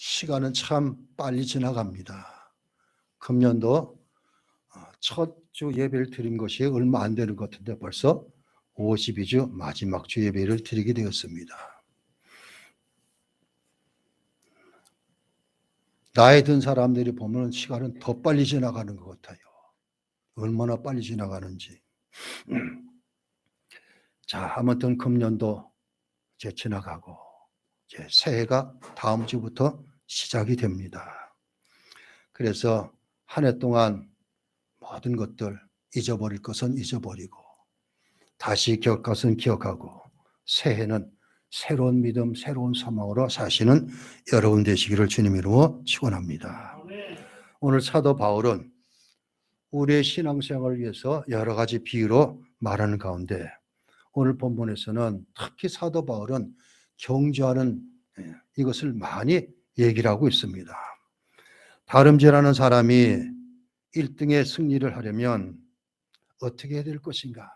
시간은 참 빨리 지나갑니다. 금년도 첫 주 예배를 드린 것이 얼마 안 되는 것 같은데 벌써 52주 마지막 주 예배를 드리게 되었습니다. 나이 든 사람들이 보면 시간은 더 빨리 지나가는 것 같아요. 얼마나 빨리 지나가는지. 자, 아무튼 금년도 이제 지나가고 이제 새해가 다음 주부터 시작이 됩니다. 그래서 한 해 동안 모든 것들 잊어버릴 것은 잊어버리고 다시 기억할 것은 기억하고 새해는 새로운 믿음, 새로운 소망으로 사시는 여러분 되시기를 주님 이름으로 축원합니다. 오늘 사도 바울은 우리의 신앙생활을 위해서 여러 가지 비유로 말하는 가운데 오늘 본문에서는 특히 사도 바울은 경주하는 이것을 많이 얘기를 하고 있습니다. 다름질하는 사람이 1등의 승리를 하려면 어떻게 해야 될 것인가?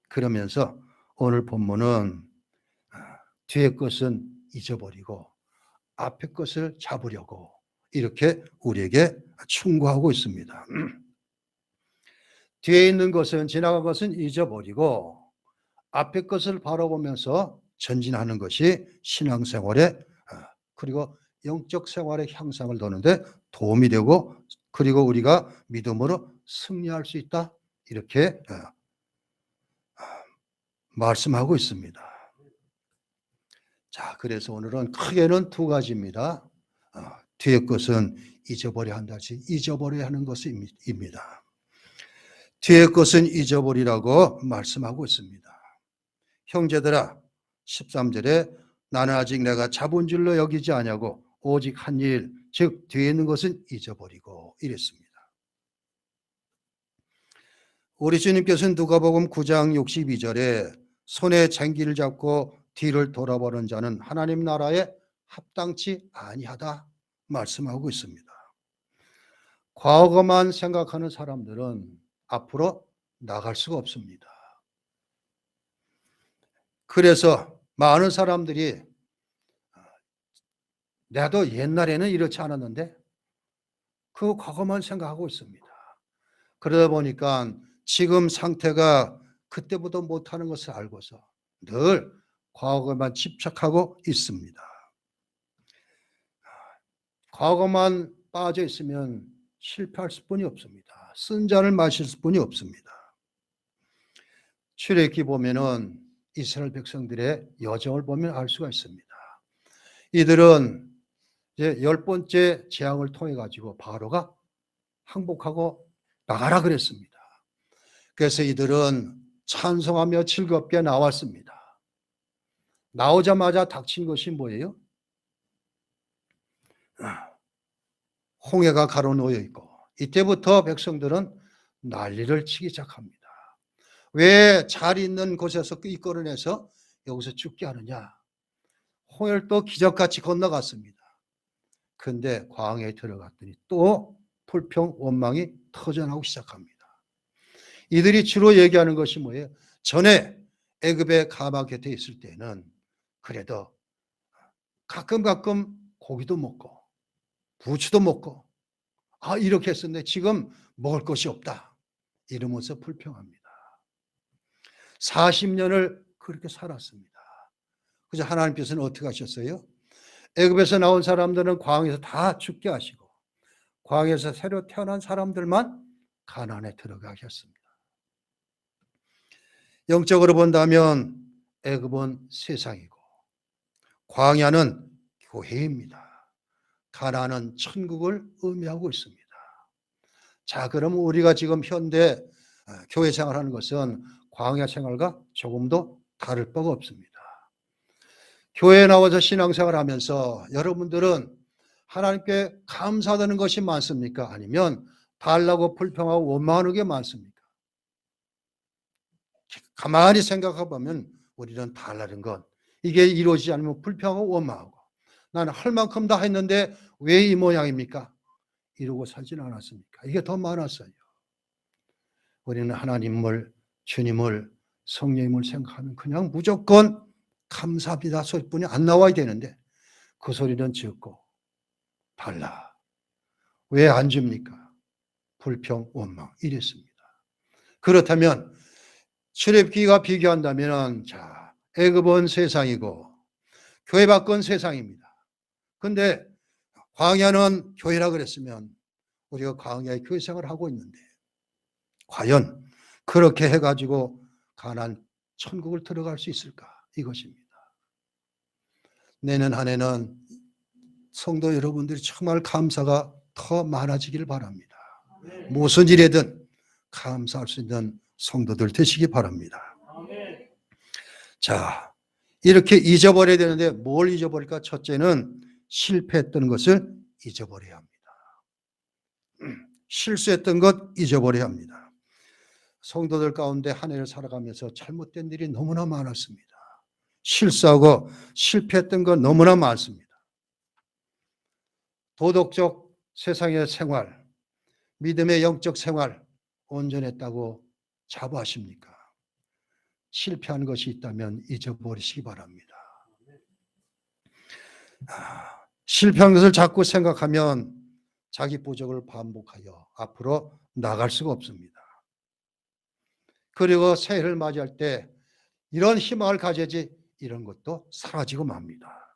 그러면서 오늘 본문은 뒤의 것은 잊어버리고 앞의 것을 잡으려고 이렇게 우리에게 충고하고 있습니다. 뒤에 있는 것은 지나간 것은 잊어버리고 앞의 것을 바라보면서 전진하는 것이 신앙생활에 그리고 영적 생활의 향상을 도는데 도움이 되고 그리고 우리가 믿음으로 승리할 수 있다 이렇게 말씀하고 있습니다. 자, 그래서 오늘은 크게는 두 가지입니다. 뒤의 것은 잊어버려야 한다. 잊어버려야 하는 것입니다. 뒤의 것은 잊어버리라고 말씀하고 있습니다. 형제들아 13절에 나는 아직 내가 잡은 줄로 여기지 아니하고 오직 한 일 즉 뒤에 있는 것은 잊어버리고 이랬습니다. 우리 주님께서는 누가복음 9장 62절에 손에 쟁기를 잡고 뒤를 돌아보는 자는 하나님 나라에 합당치 아니하다 말씀하고 있습니다. 과거만 생각하는 사람들은 앞으로 나갈 수가 없습니다. 그래서 많은 사람들이 나도 옛날에는 이렇지 않았는데 그 과거만 생각하고 있습니다. 그러다 보니까 지금 상태가 그때보다 못하는 것을 알고서 늘 과거만 집착하고 있습니다. 과거만 빠져 있으면 실패할 수뿐이 없습니다. 쓴 잔을 마실 수뿐이 없습니다. 출애굽기 보면은 이스라엘 백성들의 여정을 보면 알 수가 있습니다. 이들은 이제 10번째 재앙을 통해 가지고 바로가 항복하고 나가라 그랬습니다. 그래서 이들은 찬송하며 즐겁게 나왔습니다. 나오자마자 닥친 것이 뭐예요? 홍해가 가로놓여 있고 이때부터 백성들은 난리를 치기 시작합니다. 왜 잘 있는 곳에서 이끌어내서 여기서 죽게 하느냐? 홍해를 또 기적같이 건너갔습니다. 그런데 광야에 들어갔더니 또 불평 원망이 터져나오기 시작합니다. 이들이 주로 얘기하는 것이 뭐예요? 전에 애굽의 가마 곁에 있을 때는 그래도 가끔 고기도 먹고 부추도 먹고 이렇게 했었는데 지금 먹을 것이 없다 이러면서 불평합니다. 40년을 그렇게 살았습니다. 그래서 하나님께서는 어떻게 하셨어요? 애굽에서 나온 사람들은 광야에서 다 죽게 하시고 광야에서 새로 태어난 사람들만 가나안에 들어가게 했습니다. 영적으로 본다면 애굽은 세상이고 광야는 교회입니다. 가나안은 천국을 의미하고 있습니다. 자, 그럼 우리가 지금 현대 교회 생활하는 것은 광야 생활과 조금도 다를 바가 없습니다. 교회에 나와서 신앙생활 하면서 여러분들은 하나님께 감사하는 것이 많습니까? 아니면 달라고 불평하고 원망하는 게 많습니까? 가만히 생각해 보면 우리는 달라는 건 이게 이루어지지 않으면 불평하고 원망하고 나는 할 만큼 다 했는데 왜 이 모양입니까? 이러고 살지는 않았습니까? 이게 더 많았어요. 우리는 하나님을, 주님을, 성령님을 생각하면 그냥 무조건 감사합니다 소리뿐이 안 나와야 되는데 그 소리는 적고 달라. 왜 안 줍니까? 불평, 원망 이랬습니다. 그렇다면 출애굽기가 비교한다면 자, 애굽은 세상이고 교회 밖은 세상입니다. 근데 광야는 교회라 그랬으면 우리가 광야의 교회 생활을 하고 있는데 과연 그렇게 해가지고 가나안 천국을 들어갈 수 있을까? 이것입니다. 내년 한 해는 성도 여러분들이 정말 감사가 더 많아지길 바랍니다. 무슨 일이든 감사할 수 있는 성도들 되시기 바랍니다. 자, 이렇게 잊어버려야 되는데 뭘 잊어버릴까? 첫째는 실패했던 것을 잊어버려야 합니다. 실수했던 것 잊어버려야 합니다. 성도들 가운데 한 해를 살아가면서 잘못된 일이 너무나 많았습니다. 실수하고 실패했던 것 너무나 많습니다. 도덕적 세상의 생활, 믿음의 영적 생활 온전했다고 자부하십니까? 실패한 것이 있다면 잊어버리시기 바랍니다. 실패한 것을 자꾸 생각하면 자기 부족을 반복하여 앞으로 나갈 수가 없습니다. 그리고 새해를 맞이할 때 이런 희망을 가져야지 이런 것도 사라지고 맙니다.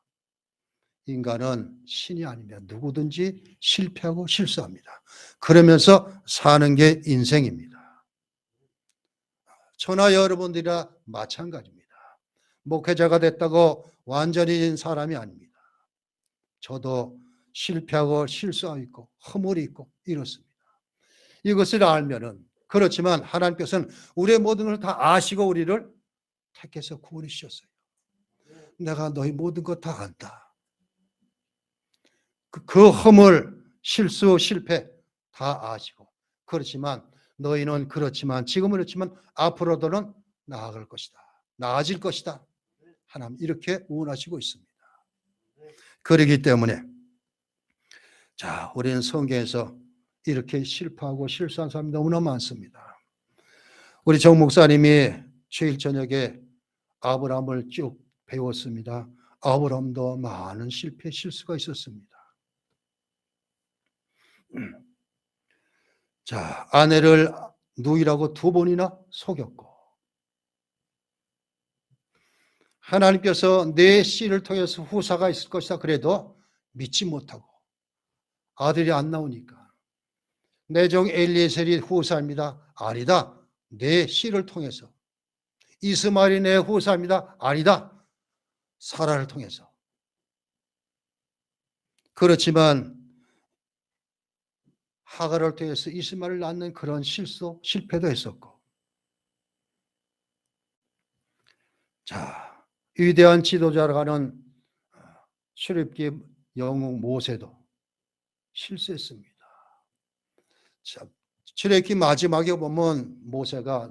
인간은 신이 아니면 누구든지 실패하고 실수합니다. 그러면서 사는 게 인생입니다. 저나 여러분들이나 마찬가지입니다. 목회자가 됐다고 완전히 사람이 아닙니다. 저도 실패하고 실수하고 있고 허물이 있고 이렇습니다. 이것을 알면은 그렇지만 하나님께서는 우리의 모든 걸 다 아시고 우리를 택해서 구원해 주셨어요. 내가 너희 모든 것 다 안다. 그 허물, 실수, 실패 다 아시고 그렇지만 너희는 그렇지만 지금은 그렇지만 앞으로도는 나아갈 것이다. 나아질 것이다. 하나님 이렇게 원하시고 있습니다. 그렇기 때문에 자, 우리는 성경에서 이렇게 실패하고 실수한 사람이 너무나 많습니다. 우리 정 목사님이 주일 저녁에 아브라함을 쭉 배웠습니다. 아브라함도 많은 실패, 실수가 있었습니다. 자, 아내를 누이라고 2번이나 속였고 하나님께서 내 씨를 통해서 후사가 있을 것이다 그래도 믿지 못하고 아들이 안 나오니까 내 종 엘리에셀이 후사입니다. 아니다. 내 씨를 통해서. 이스마엘이 내 후사입니다. 아니다. 사라를 통해서. 그렇지만 하갈을 통해서 이스마엘을 낳는 그런 실수, 실패도 했었고 자, 위대한 지도자라고 하는 출애굽기 영웅 모세도 실수했습니다. 자, 출애굽기 마지막에 보면 모세가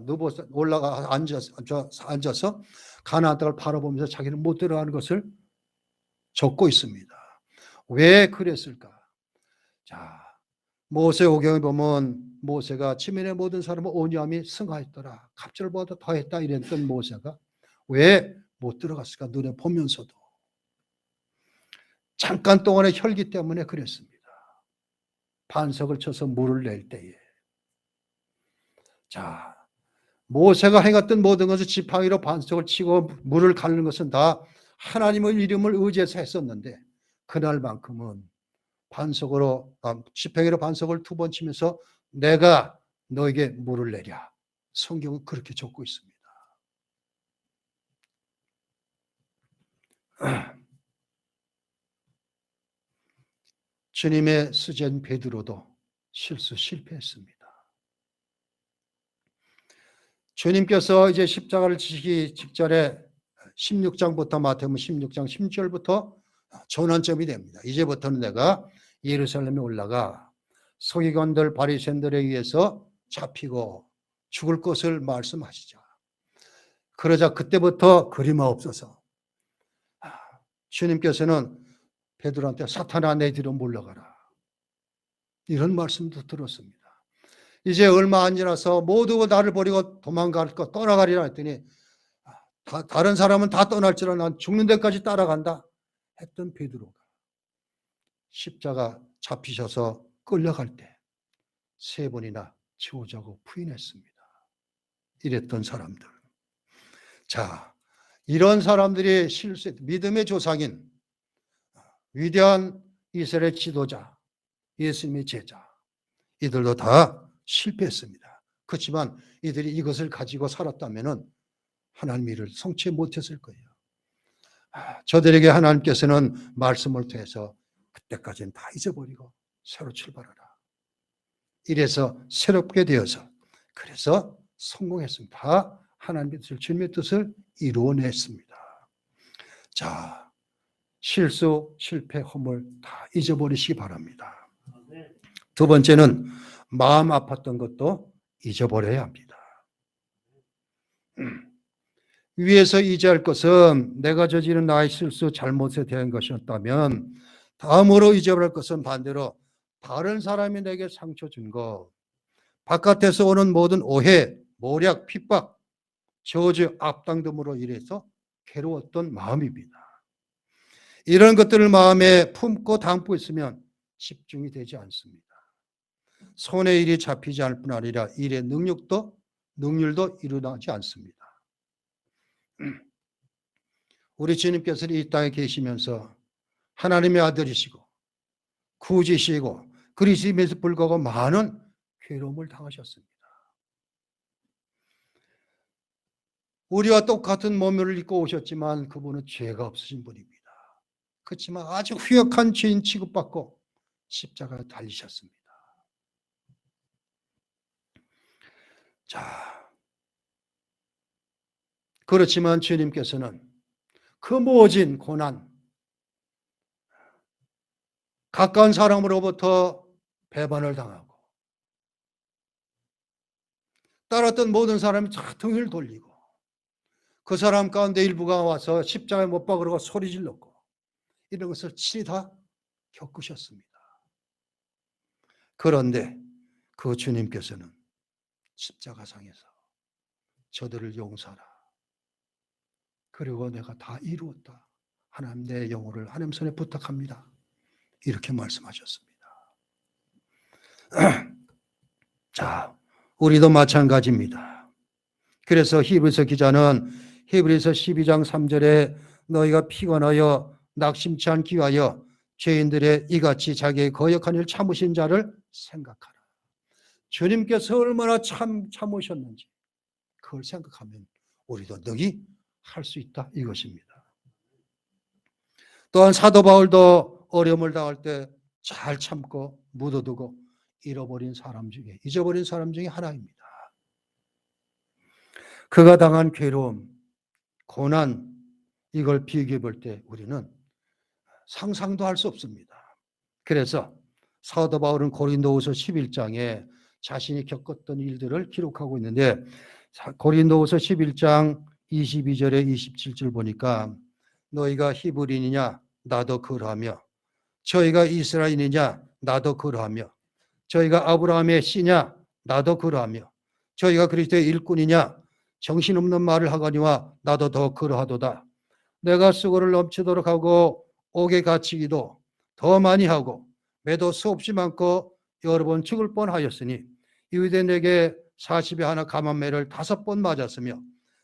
올라가 앉아서 가나안 땅을 바라보면서 자기는 못 들어가는 것을 적고 있습니다. 왜 그랬을까? 자, 모세오경에 보면 모세가 지면의 모든 사람은 온유함이 승하였더라. 갑절보다 더했다 이랬던 모세가 왜 못 들어갔을까? 눈에 보면서도 잠깐 동안의 혈기 때문에 그랬습니다. 반석을 쳐서 물을 낼 때에 자, 모세가 행했던 모든 것을 지팡이로 반석을 치고 물을 가르는 것은 다 하나님의 이름을 의지해서 했었는데 그날만큼은 지팡이로 반석을 2번 치면서 내가 너에게 물을 내랴. 성경은 그렇게 적고 있습니다. 주님의 수제인 베드로도 실패했습니다. 주님께서 이제 십자가를 지시기 직전에 16장부터 마태복음 16장 10절부터 전환점이 됩니다. 이제부터는 내가 예루살렘에 올라가 서기관들 바리새인들에 의해서 잡히고 죽을 것을 말씀하시죠. 그러자 그때부터 그림하옵소서. 주님께서는 베드로한테 사탄아 내 뒤로 물러가라. 이런 말씀도 들었습니다. 이제 얼마 안 지나서 모두 나를 버리고 도망갈 것 떠나가리라 했더니 다른 사람은 다 떠날지라 난 죽는 데까지 따라간다 했던 베드로가 십자가 잡히셔서 끌려갈 때 3번이나 지우자고 부인했습니다. 이랬던 사람들. 자, 이런 사람들이 믿음의 조상인 위대한 이스라엘 지도자, 예수님의 제자, 이들도 다 실패했습니다. 그렇지만 이들이 이것을 가지고 살았다면 하나님의 일을 성취 못했을 거예요. 저들에게 하나님께서는 말씀을 통해서 그때까지는 다 잊어버리고 새로 출발하라. 이래서 새롭게 되어서 그래서 성공했습니다. 다 하나님의 뜻을, 주님의 뜻을 이루어냈습니다. 자, 실수, 실패, 허물 다 잊어버리시기 바랍니다. 두 번째는 마음 아팠던 것도 잊어버려야 합니다. 위에서 잊어야 할 것은 내가 저지른 나의 실수, 잘못에 대한 것이었다면 다음으로 잊어버릴 것은 반대로 다른 사람이 내게 상처 준 것, 바깥에서 오는 모든 오해, 모략, 핍박, 저주, 악당 등으로 인해서 괴로웠던 마음입니다. 이런 것들을 마음에 품고 담고 있으면 집중이 되지 않습니다. 손에 일이 잡히지 않을 뿐 아니라 일의 능률도 일어나지 않습니다. 우리 주님께서는 이 땅에 계시면서 하나님의 아들이시고 구주시고 그리스도임에도 불구하고 많은 괴로움을 당하셨습니다. 우리와 똑같은 몸을 입고 오셨지만 그분은 죄가 없으신 분입니다. 그렇지만 아주 후역한 죄인 취급받고 십자가에 달리셨습니다. 자, 그렇지만 주님께서는 그 모진 고난, 가까운 사람으로부터 배반을 당하고 따랐던 모든 사람이 다 등을 돌리고 그 사람 가운데 일부가 와서 십자가에 못 박으라고 소리 질렀고 이런 것을 친히 다 겪으셨습니다. 그런데 그 주님께서는 십자가상에서 저들을 용서하라. 그리고 내가 다 이루었다. 하나님 내 영혼을 하나님 손에 부탁합니다. 이렇게 말씀하셨습니다. 자, 우리도 마찬가지입니다. 그래서 히브리서 기자는 히브리서 12장 3절에 너희가 피곤하여 낙심치 않기 위하여 죄인들의 이같이 자기의 거역한 일 참으신 자를 생각하라. 주님께서 얼마나 참으셨는지 그걸 생각하면 우리도 능히 할 수 있다 이것입니다. 또한 사도 바울도 어려움을 당할 때 잘 참고 묻어두고 잊어버린 사람 중에 하나입니다. 그가 당한 괴로움, 고난 이걸 비교해 볼 때 우리는 상상도 할 수 없습니다. 그래서 사도 바울은 고린도후서 11장에 자신이 겪었던 일들을 기록하고 있는데 고린도후서 11장 22절에 27절 보니까 너희가 히브리인이냐 나도 그러하며 저희가 이스라엘이냐 나도 그러하며 저희가 아브라함의 씨냐 나도 그러하며 저희가 그리스도의 일꾼이냐 정신없는 말을 하거니와 나도 더 그러하도다. 내가 수고를 넘치도록 하고 옥에 갇히기도 더 많이 하고 매도 수없이 많고 여러 번 죽을 뻔하였으니 이후에 내게 40에 하나 감한매를 5번 맞았으며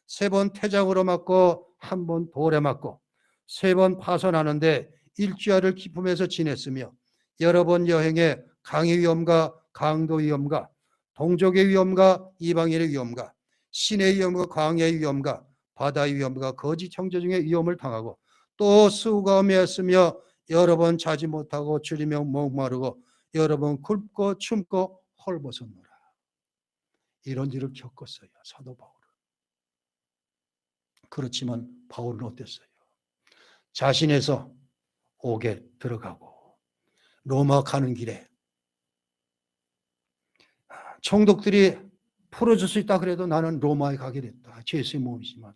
3번 태장으로 맞고 1번 돌에 맞고 3번 파선하는데 일주일을 기품에서 지냈으며 여러 번 여행에 강의 위험과 강도 위험과 동족의 위험과 이방인의 위험과 신의 위험과 광야의 위험과 바다의 위험과 거짓 형제 중에 위험을 당하고 또 수고가 매였으며 여러 번 자지 못하고 줄이며 목마르고 여러 번 굶고 춤고 헐벗었노라. 이런 일을 겪었어요. 사도 바울은. 그렇지만 바울은 어땠어요? 자신에서 옥에 들어가고 로마 가는 길에 총독들이 풀어줄 수 있다 그래도 나는 로마에 가게 됐다. 죄수의 몸이지만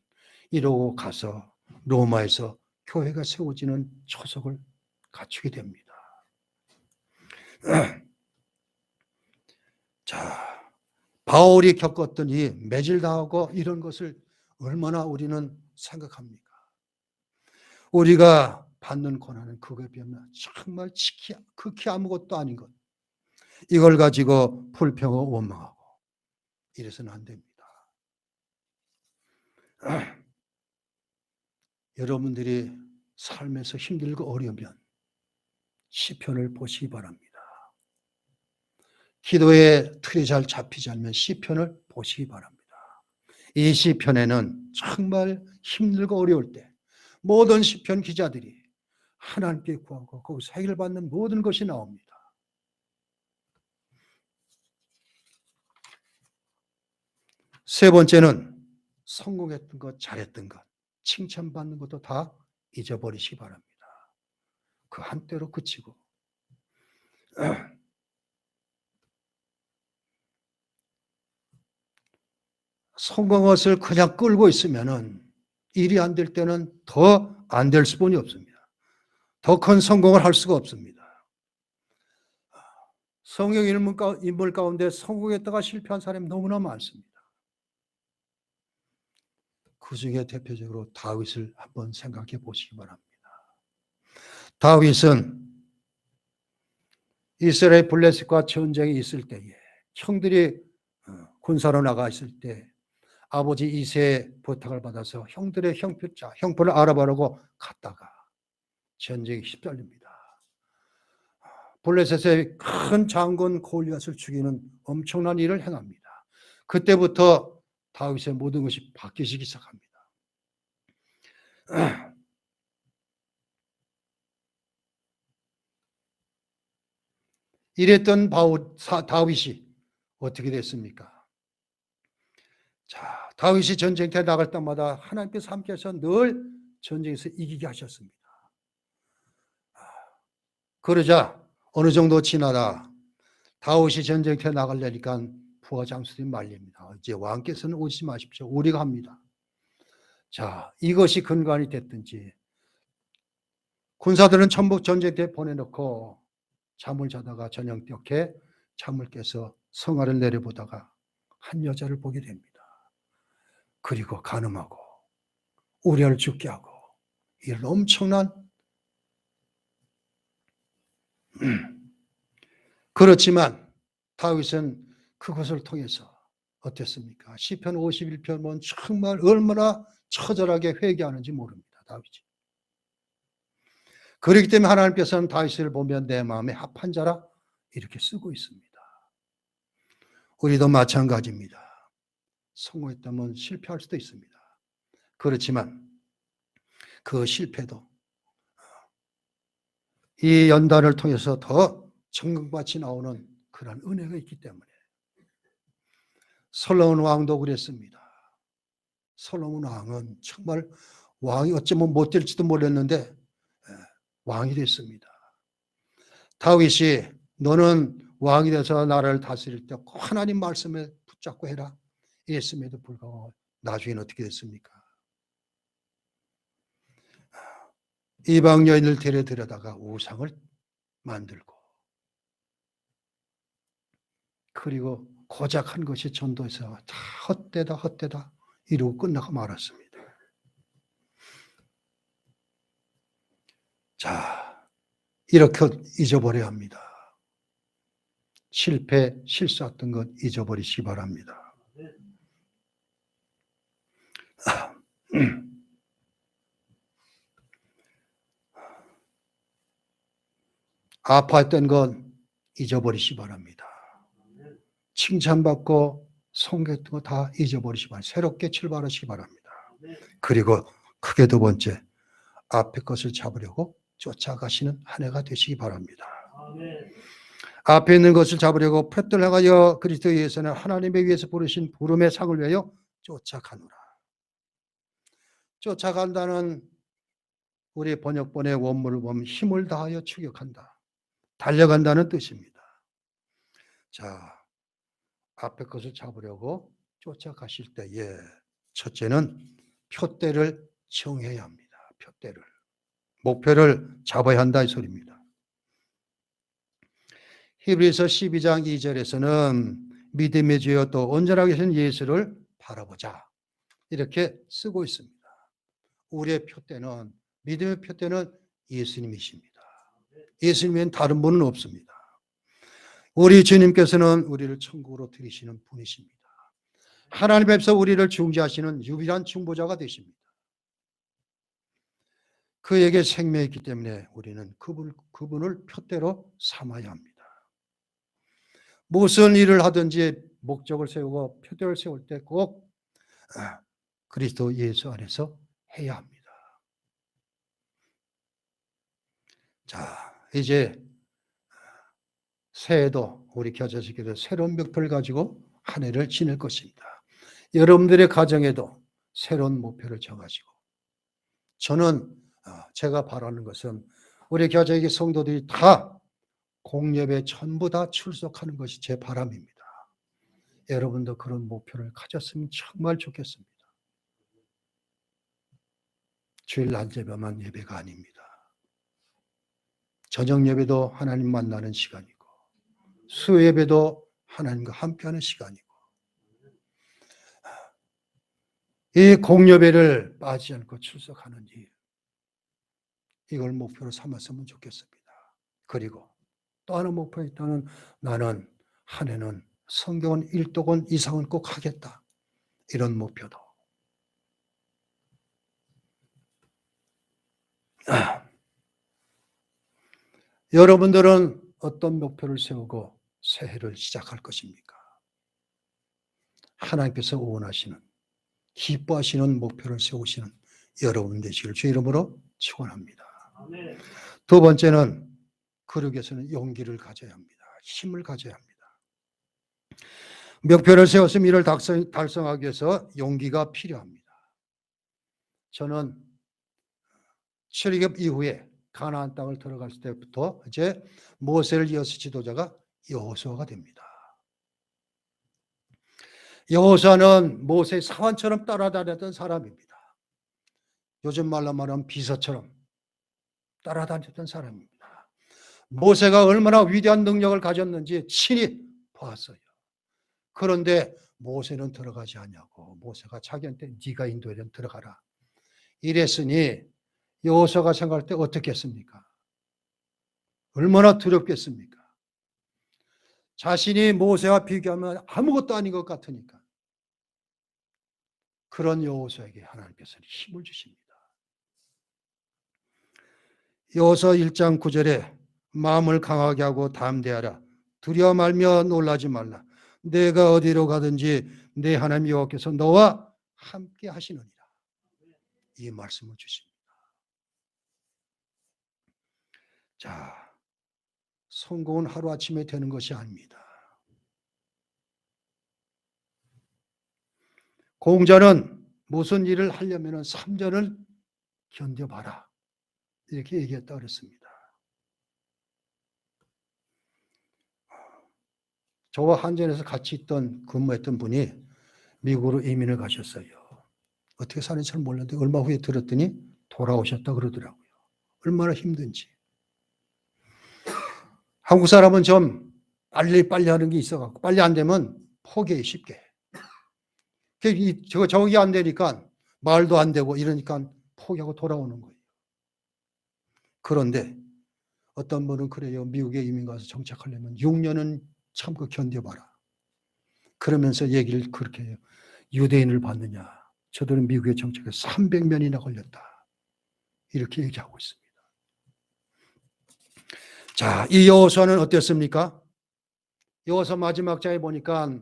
이러고 가서 로마에서 교회가 세워지는 초석을 갖추게 됩니다. 자, 바울이 겪었던 이 매질당하고 이런 것을 얼마나 우리는 생각합니까? 우리가 받는 고난은 그거에 비하면 정말 극히 아무것도 아닌 것. 이걸 가지고 불평하고 원망하고 이래서는 안 됩니다. 여러분들이 삶에서 힘들고 어려우면 시편을 보시기 바랍니다. 기도의 틀이 잘 잡히지 않으면 시편을 보시기 바랍니다. 이 시편에는 정말 힘들고 어려울 때 모든 시편 기자들이 하나님께 구하고 거기서 해결받는 모든 것이 나옵니다. 세 번째는 성공했던 것, 잘했던 것, 칭찬받는 것도 다 잊어버리시기 바랍니다. 그 한때로 그치고 성공것을 그냥 끌고 있으면은 일이 안 될 때는 더 안 될 수뿐이 없습니다. 더 큰 성공을 할 수가 없습니다. 성경 인물 가운데 성공했다가 실패한 사람이 너무나 많습니다. 그 중에 대표적으로 다윗을 한번 생각해 보시기 바랍니다. 다윗은 이스라엘 블레셋과 전쟁이 있을 때에 형들이 군사로 나가 있을 때 아버지 이새의 부탁을 받아서 형들의 형편을 알아보려고 갔다가 전쟁에 휩쓸립니다. 블레셋의 큰 장군 골리앗을 죽이는 엄청난 일을 행합니다. 그때부터 다윗의 모든 것이 바뀌기 시작합니다. 이랬던 다윗이 어떻게 됐습니까? 자, 다윗이 전쟁터에 나갈 때마다 하나님께서 함께해서 늘 전쟁에서 이기게 하셨습니다. 그러자 어느 정도 지나다 다윗이 전쟁터에 나가려니까 부하 장수들이 말립니다. 이제 왕께서는 오시지 마십시오. 우리가 합니다. 자, 이것이 근간이 됐든지 군사들은 전부 전쟁터에 보내놓고 잠을 자다가 저녁녘에 잠을 깨서 성화를 내려보다가 한 여자를 보게 됩니다. 그리고 간음하고 우리를 죽게 하고 이런 엄청난 그렇지만 다윗은 그것을 통해서 어땠습니까? 시편 51편은 정말 얼마나 처절하게 회개하는지 모릅니다. 다윗이. 그렇기 때문에 하나님께서는 다윗을 보면 내 마음에 합한 자라 이렇게 쓰고 있습니다. 우리도 마찬가지입니다. 성공했다면 실패할 수도 있습니다. 그렇지만 그 실패도 이 연단을 통해서 더 정금같이 나오는 그런 은혜가 있기 때문에 솔로몬 왕도 그랬습니다. 솔로몬 왕은 정말 왕이 어쩌면 못 될지도 몰랐는데 왕이 됐습니다. 다윗이 너는 왕이 돼서 나라를 다스릴 때 하나님 말씀에 붙잡고 해라 이랬음에도 불구하고 나중에는 어떻게 됐습니까? 이방 여인을 데려다가 우상을 만들고 그리고 고작 한 것이 전도에서 다 헛되다 이러고 끝나고 말았습니다. 자, 이렇게 잊어버려야 합니다. 실수했던 것 잊어버리시기 바랍니다. 아파했던 건 잊어버리시기 바랍니다. 칭찬받고 성공했던 거 다 잊어버리시기 바랍니다. 새롭게 출발하시기 바랍니다. 그리고 크게 두 번째, 앞에 것을 잡으려고 쫓아가시는 한 해가 되시기 바랍니다. 앞에 있는 것을 잡으려고 표들을 행하여 그리스도에 의해서는 하나님에 위해서 부르신 부름의 상을 위하여 쫓아가노라. 쫓아간다는 우리 번역본의 원문을 보면 힘을 다하여 추격한다. 달려간다는 뜻입니다. 자, 앞에 것을 잡으려고 쫓아가실 때에 첫째는 표대를 정해야 합니다. 표대를. 목표를 잡아야 한다 이 소리입니다. 히브리서 12장 2절에서는 믿음의 주여 또 온전하게 하신 예수를 바라보자 이렇게 쓰고 있습니다. 우리의 표대는 믿음의 표대는 예수님이십니다. 예수님은 다른 분은 없습니다. 우리 주님께서는 우리를 천국으로 들이시는 분이십니다. 하나님 앞에서 우리를 중재하시는 유일한 중보자가 되십니다. 그에게 생명이 있기 때문에 우리는 그분을 표대로 삼아야 합니다. 무슨 일을 하든지 목적을 세우고 표대를 세울 때 꼭 그리스도 예수 안에서 해야 합니다. 자, 이제 새해도 우리 겨자씨기도 새로운 목표를 가지고 한 해를 지낼 것입니다. 여러분들의 가정에도 새로운 목표를 정하시고, 저는 제가 바라는 것은 우리 겨자기 성도들이 다 공예배 전부 다 출석하는 것이 제 바람입니다. 여러분도 그런 목표를 가졌으면 정말 좋겠습니다. 주일 낮 예배만 예배가 아닙니다. 저녁 예배도 하나님 만나는 시간이고, 수요 예배도 하나님과 함께하는 시간이고, 이 공예배를 빠지지 않고 출석하는 일, 이걸 목표로 삼았으면 좋겠습니다. 그리고 또 하나 목표가 있다는, 나는 한 해는 성경은 1독은 이상은 꼭 하겠다, 이런 목표도. 여러분들은 어떤 목표를 세우고 새해를 시작할 것입니까? 하나님께서 원하시는, 기뻐하시는 목표를 세우시는 여러분 되시길 주 이름으로 축원합니다. 두 번째는 그러기위해서는 용기를 가져야 합니다. 힘을 가져야 합니다. 목표를 세웠으면 이를 달성하기 위해서 용기가 필요합니다. 저는 출애굽 이후에 가나안 땅을 들어갔을 때부터 이제 모세를 이어서 지도자가 여호수아가 됩니다. 여호수아는 모세의 사환처럼 따라다녔던 사람입니다. 요즘 말로 말하면 비서처럼 따라다녔던 사람입니다. 모세가 얼마나 위대한 능력을 가졌는지 친히 보았어요. 그런데 모세는 들어가지 않냐고, 모세가 자기한테 네가 인도하면 들어가라 이랬으니 여호수아가 생각할 때 어떻겠습니까? 얼마나 두렵겠습니까? 자신이 모세와 비교하면 아무것도 아닌 것 같으니까. 그런 여호수아에게 하나님께서는 힘을 주십니다. 여호수아 1장 9절에 마음을 강하게 하고 담대하라. 두려워 말며 놀라지 말라. 내가 어디로 가든지 내 하나님 여호와께서 너와 함께 하시느니라. 이 말씀을 주십니다. 자, 성공은 하루아침에 되는 것이 아닙니다. 공자는 무슨 일을 하려면 3년을 견뎌봐라, 이렇게 얘기했다고 그랬습니다. 저와 한전에서 같이 있던 근무했던 분이 미국으로 이민을 가셨어요. 어떻게 사는지 잘 몰랐는데 얼마 후에 들었더니 돌아오셨다 그러더라고요. 얼마나 힘든지. 한국 사람은 좀 빨리 하는 게 있어갖고 빨리 안 되면 포기해 쉽게. 저기 안 되니까 말도 안 되고 이러니까 포기하고 돌아오는 거예요. 그런데 어떤 분은 그래요. 미국에 이민 가서 정착하려면 6년은 참고 견뎌봐라. 그러면서 얘기를 그렇게 해요. 유대인을 받느냐. 저들은 미국에 정착해서 300년이나 걸렸다. 이렇게 얘기하고 있습니다. 자, 이 여호수아는 어땠습니까? 여호수아 마지막 장에 보니까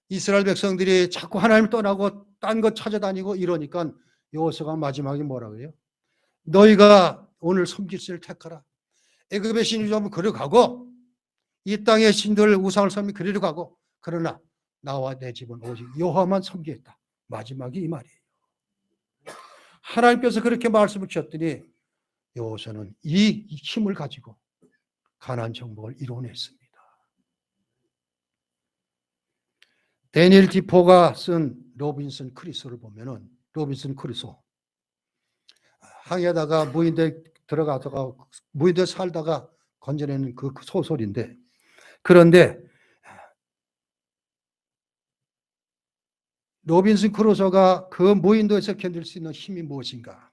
이스라엘 백성들이 자꾸 하나님을 떠나고 딴 것 찾아다니고 이러니까 여호수아가 마지막에 뭐라고 해요? 너희가 오늘 섬길 신을 택하라. 애굽의 신이 좀 그리로 가고 이 땅의 신들 우상을 섬기 그리로 가고, 그러나 나와 내 집은 오직 여호와만 섬기겠다. 마지막이 이 말이에요. 하나님께서 그렇게 말씀을 주셨더니 여호수아는 이 힘을 가지고 가나안 정복을 이뤄냈습니다. 데니엘 디포가 쓴 로빈슨 크루소를 보면은, 로빈슨 크루소 항해하다가 무인도에 들어가다가 무인도에 살다가 건져내는 그 소설인데, 그런데 로빈슨 크루소가 그 무인도에서 견딜 수 있는 힘이 무엇인가?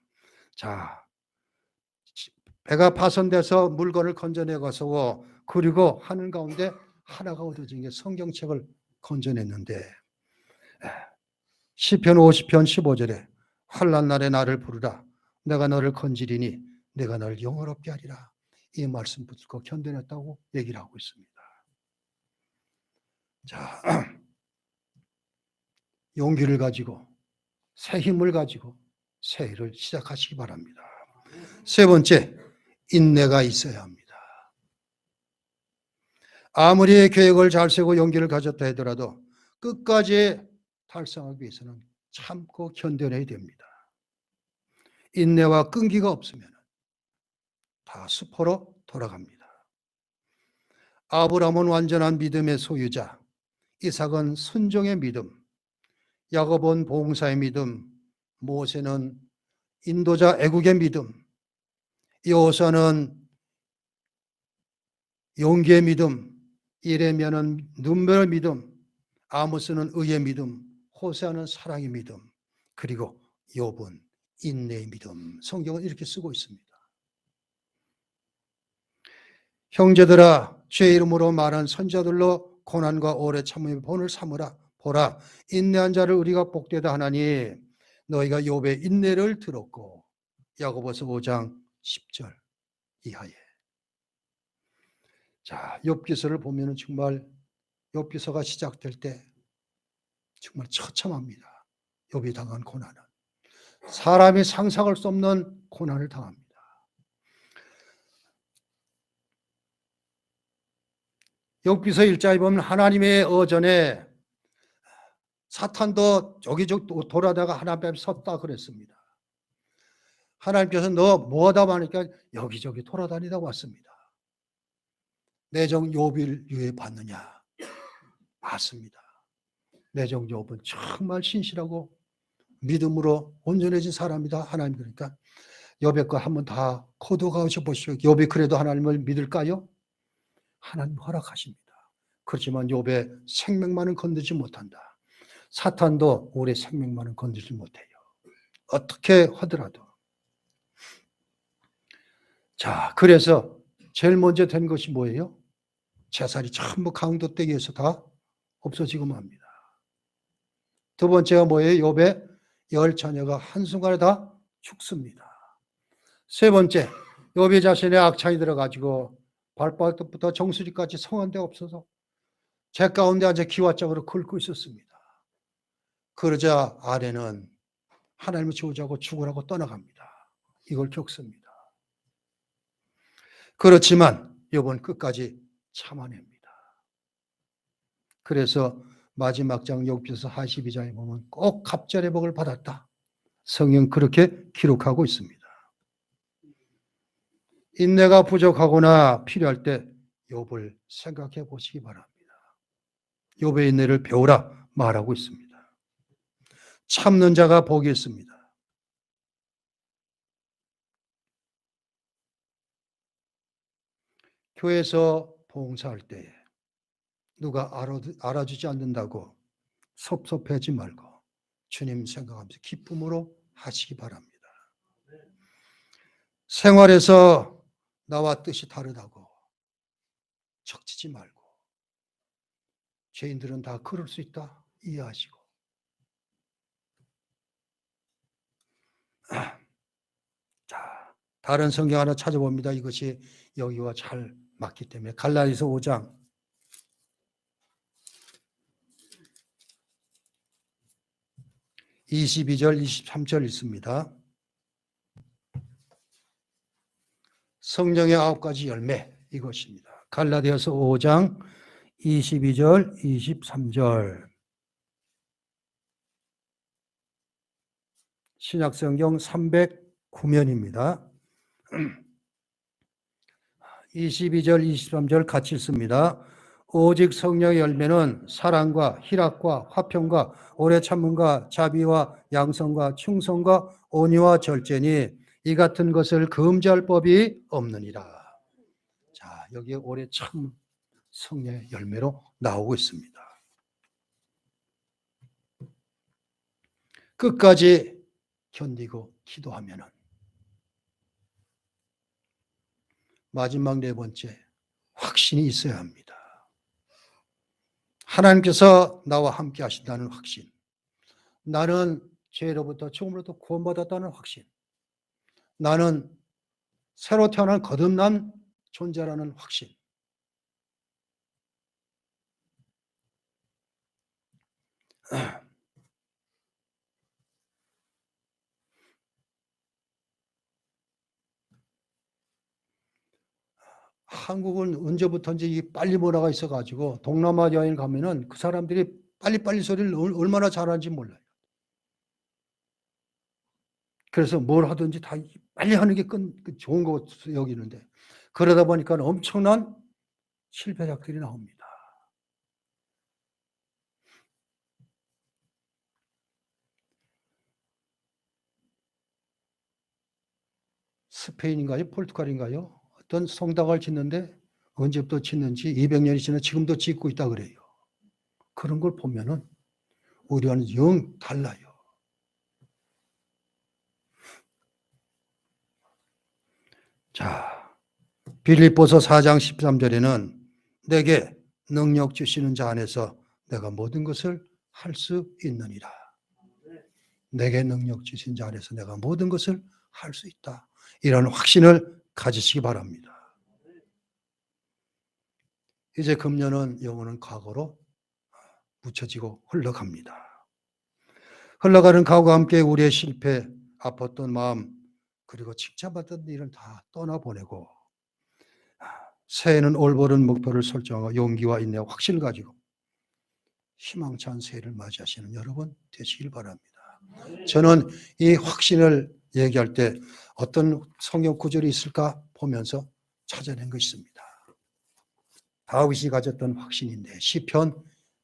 자, 배가 파손돼서 물건을 건져내가서 그리고 하는 가운데 하나가 얻어진 게 성경책을 건져냈는데 시편 50편 15절에 환난 날에 나를 부르라 내가 너를 건지리니 내가 너를 영화롭게 하리라 이 말씀 붙들고 견뎌냈다고 얘기를 하고 있습니다. 자, 용기를 가지고 새 힘을 가지고 새 일을 시작하시기 바랍니다. 세 번째, 인내가 있어야 합니다. 아무리 계획을 잘 세우고 용기를 가졌다 하더라도 끝까지 달성하기 위해서는 참고 견뎌내야 됩니다. 인내와 끈기가 없으면 다 수포로 돌아갑니다. 아브라함은 완전한 믿음의 소유자, 이삭은 순종의 믿음, 야곱은 봉사의 믿음, 모세는 인도자 애국의 믿음, 여호수아는 용기의 믿음, 예레미야는 눈물의 믿음, 아모스는 의의 믿음, 호세아는 사랑의 믿음, 그리고 욥은 인내의 믿음. 성경은 이렇게 쓰고 있습니다. 형제들아 주의 이름으로 말한 선자들로 고난과 오래 참음의 본을 삼으라. 보라 인내한 자를 우리가 복되다 하나니 너희가 욥의 인내를 들었고. 야고보서 5장 10절 이하에. 자, 욥기서를 보면은 정말 욥기서가 시작될 때 정말 처참합니다. 욥이 당한 고난은 사람이 상상할 수 없는 고난을 당합니다. 욥기서 1장에 보면 하나님의 어전에 사탄도 여기저기 돌아다가 하나님 앞에 섰다 그랬습니다. 하나님께서 너 뭐하다 하니까 여기저기 돌아다니다 왔습니다. 내 종 욥을 유해 받느냐? 맞습니다. 내 종 욥은 정말 신실하고 믿음으로 온전해진 사람이다. 하나님 그러니까 욥의 거 한번 다 거두어가셔 보시오. 욥이 그래도 하나님을 믿을까요? 하나님 허락하십니다. 그렇지만 욥의 생명만은 건들지 못한다. 사탄도 우리의 생명만은 건들지 못해요. 어떻게 하더라도. 자, 그래서 제일 먼저 된 것이 뭐예요? 재산이 전부 강도떼기에서 다 없어지고 맙니다. 두 번째가 뭐예요? 욥의 10자녀가 한순간에 다 죽습니다. 세 번째, 욥이 자신의 악창이 들어가지고 발바닥부터 정수리까지 성한 데 없어서 제 가운데 앉아 기와짝으로 긁고 있었습니다. 그러자 아내는 하나님을 지우자고 죽으라고 떠나갑니다. 이걸 겪습니다. 그렇지만 욥은 끝까지 참아냅니다. 그래서 마지막 장 욥기서 42장에 보면 꼭 갑절의 복을 받았다. 성경 그렇게 기록하고 있습니다. 인내가 부족하거나 필요할 때 욥을 생각해 보시기 바랍니다. 욥의 인내를 배우라 말하고 있습니다. 참는 자가 복이 있습니다. 교회에서 봉사할 때에 누가 알아주지 않는다고 섭섭해하지 말고 주님 생각하면서 기쁨으로 하시기 바랍니다. 생활에서 나와 뜻이 다르다고 적치지 말고 죄인들은 다 그럴 수 있다 이해하시고 자, 다른 성경 하나 찾아봅니다. 이것이 여기와 잘 맞기 때문에 갈라디아서 5장 22절 23절 있습니다. 성령의 9가지 열매 이것입니다. 갈라디아서 5장 22절 23절 신약성경 309면입니다. 22절 23절 같이 읽습니다. 오직 성령의 열매는 사랑과 희락과 화평과 오래 참음과 자비와 양성과 충성과 온유와 절제니 이 같은 것을 금지할 법이 없느니라. 자, 여기에 오래 참 성령의 열매로 나오고 있습니다. 끝까지 견디고 기도하면은 마지막 네 번째, 확신이 있어야 합니다. 하나님께서 나와 함께 하신다는 확신. 나는 죄로부터 죽음으로부터 구원받았다는 확신. 나는 새로 태어난 거듭난 존재라는 확신. 한국은 언제부터인지 빨리 문화가 있어가지고 동남아 여행 가면은 그 사람들이 빨리빨리 소리를 얼마나 잘하는지 몰라요. 그래서 뭘 하든지 다 빨리 하는 게 좋은 거 여기는데 그러다 보니까 엄청난 실패작들이 나옵니다. 스페인인가요? 포르투갈인가요? 어떤 성당을 짓는데 언제부터 짓는지 200년이 지나 지금도 짓고 있다 그래요. 그런 걸 보면은 우리와는 영 달라요. 자, 빌립보서 4장 13절에는 내게 능력 주시는 자 안에서 내가 모든 것을 할 수 있느니라. 내게 능력 주신 자 안에서 내가 모든 것을 할 수 있다. 이런 확신을 가지시기 바랍니다. 이제 금년은 영혼은 과거로 묻혀지고 흘러갑니다. 흘러가는 과거와 함께 우리의 실패, 아팠던 마음, 그리고 칭찬받던 일은 다 떠나보내고 새해는 올바른 목표를 설정하고 용기와 인내와 확신을 가지고 희망찬 새해를 맞이하시는 여러분 되시길 바랍니다. 저는 이 확신을 얘기할 때 어떤 성경 구절이 있을까 보면서 찾아낸 것이 있습니다. 다윗이 가졌던 확신인데 시편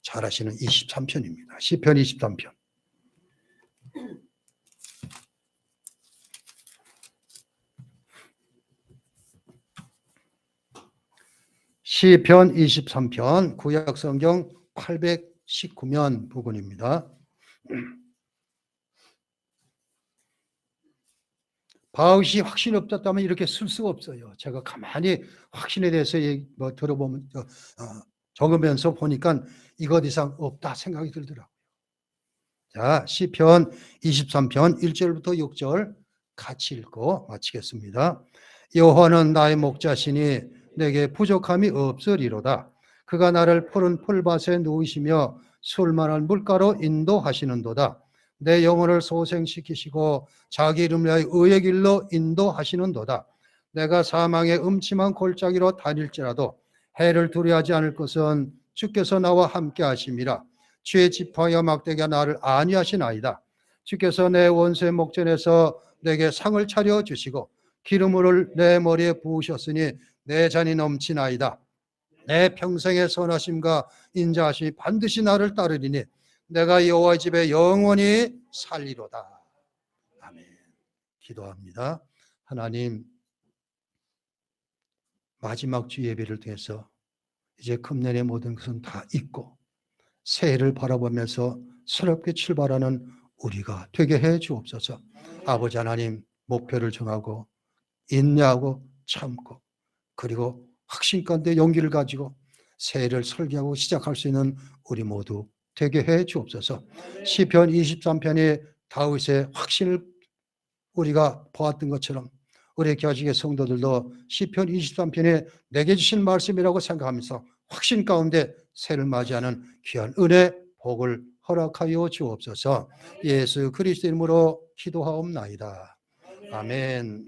잘 아시는 23편입니다. 시편 23편. 시편 23편 구약 성경 819면 부분입니다. 다윗이 확신이 없었다면 이렇게 쓸 수가 없어요. 제가 가만히 확신에 대해서 들어보면 적으면서 보니까 이것 이상 없다 생각이 들더라고요. 자, 시편 23편 1절부터 6절 같이 읽고 마치겠습니다. 여호와는 나의 목자시니 내게 부족함이 없으리로다. 그가 나를 푸른 풀밭에 누이시며 술 만한 물가로 인도하시는도다. 내 영혼을 소생시키시고 자기 이름을 위하여 의의 길로 인도하시는도다. 내가 사망의 음침한 골짜기로 다닐지라도 해를 두려워하지 않을 것은 주께서 나와 함께 하심이라. 주의 지팡이와 막대기가 나를 안위하시나이다. 주께서 내 원수의 목전에서 내게 상을 차려 주시고 기름을 내 머리에 부으셨으니 내 잔이 넘치나이다. 내 평생의 선하심과 인자하심이 반드시 나를 따르리니 내가 여호와의 집에 영원히 살리로다. 아멘. 기도합니다. 하나님, 마지막 주 예배를 통해서 이제 금년의 모든 것은 다 잊고 새해를 바라보면서 새롭게 출발하는 우리가 되게 해 주옵소서. 아버지 하나님, 목표를 정하고 인내하고 참고 그리고 확신 가운데 용기를 가지고 새해를 설계하고 시작할 수 있는 우리 모두 되게 해 주옵소서. 시편 23편의 다윗의 확신을 우리가 보았던 것처럼 우리 교직의 성도들도 시편 23편에 내게 주신 말씀이라고 생각하면서 확신 가운데 새해를 맞이하는 귀한 은혜, 복을 허락하여 주옵소서. 예수 그리스도 이름으로 기도하옵나이다. 아멘.